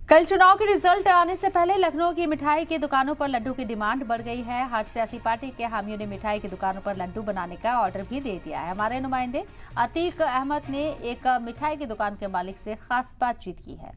कल चुनाव के रिजल्ट आने से पहले लखनऊ की मिठाई की दुकानों पर लड्डू की डिमांड बढ़ गई है। हर सियासी पार्टी के हामियों ने मिठाई की दुकानों पर लड्डू बनाने का ऑर्डर भी दे दिया है। हमारे नुमाइंदे अतीक अहमद ने एक मिठाई की दुकान के मालिक से खास बातचीत की है।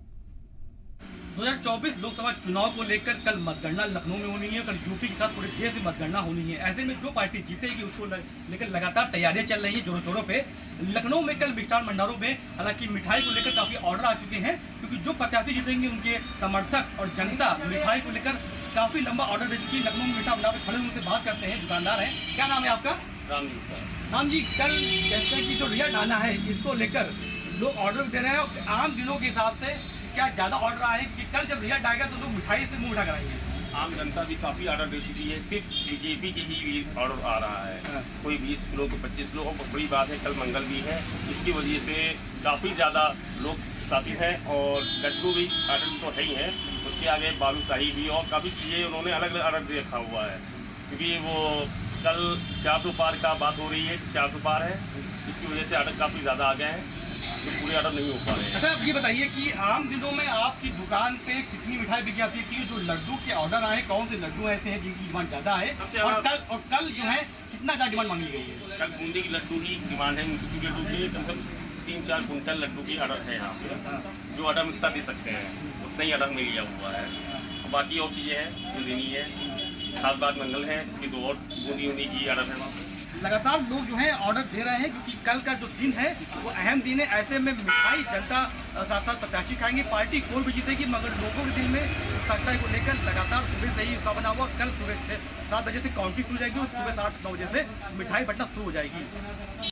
2024 लोकसभा चुनाव को लेकर कल मतगणना लखनऊ में होनी है। कल यूपी के साथ पूरे देश में मतगणना होनी है। ऐसे में जो पार्टी जीतेगी उसको लेकर लगातार तैयारियां चल रही हैं जोरों शोरों पे। लखनऊ में कल मिष्ठान भंडारों में हालांकि मिठाई को लेकर काफी ऑर्डर आ चुके हैं, क्योंकि जो प्रत्याशी जीतेंगे उनके समर्थक और जनता मिठाई को लेकर काफी लंबा ऑर्डर दे चुकी है। लखनऊ में मिठाई भंडार खड़े उनसे बात करते हैं, दुकानदार है। क्या नाम है आपका? राम जी, कल जैसे की जो रिजल्ट आना है इसको लेकर लोग ऑर्डर दे रहे हैं और आम दिनों के हिसाब से क्या ज्यादा ऑर्डर आए कि कल जब रिजल्ट आएगा तो लोग मिठाई से मुंह उठा कर आएंगे? आम जनता भी काफ़ी ऑर्डर दे चुकी है। सिर्फ बीजेपी के ही ऑर्डर आ रहा है। कोई 20 किलो, कोई 25 किलो। और बड़ी बात है कल मंगल भी है, इसकी वजह से काफ़ी ज़्यादा लोग साथी हैं। और लड्डू भी ऑर्डर तो है ही है, उसके आगे बालूशाही भी और काफ़ी चीज़ें उन्होंने अलग अलग ऑर्डर दे रखा हुआ है, क्योंकि वो कल 400 पार का बात हो रही है, 400 पार है। इसकी वजह से ऑर्डर काफ़ी ज़्यादा आ गए हैं, तो पूरे ऑर्डर नहीं हो पा रहे हैं। अच्छा, आप ये बताइए कि आम दिनों में आपकी दुकान पे कितनी मिठाई बिक जाती है? कि जो लड्डू के ऑर्डर आए, कौन से लड्डू ऐसे हैं जिनकी डिमांड ज़्यादा है? और कल जो है कितना ज़्यादा डिमांड मांगी गई है? कल बूंदी की लड्डू की डिमांड है। लड्डू की कम से कम 3-4 कुंटल लड्डू की ऑर्डर है यहाँ पे। जो ऑर्डर उतना दे सकते हैं उतना ही ऑर्डर मिल गया हुआ है। बाकी और चीज़ें हैं जो देनी है। खास बात मंगल है, इसकी 2 और बूंदी की ऑर्डर है वहाँ पे। लगातार लोग जो है ऑर्डर दे रहे हैं, क्योंकि कल का जो दिन है वो अहम दिन है। ऐसे में मिठाई जनता साथ साथ प्रत्याशी खाएंगे। पार्टी कोई भी जीतेगी, मगर लोगों के दिल में सख्ताई को लेकर लगातार सुबह से ही उसका बना हुआ। कल सुबह 6-7 बजे से काउंटिंग शुरू हो जाएगी और सुबह 8-9 बजे से मिठाई बंटना शुरू हो जाएगी।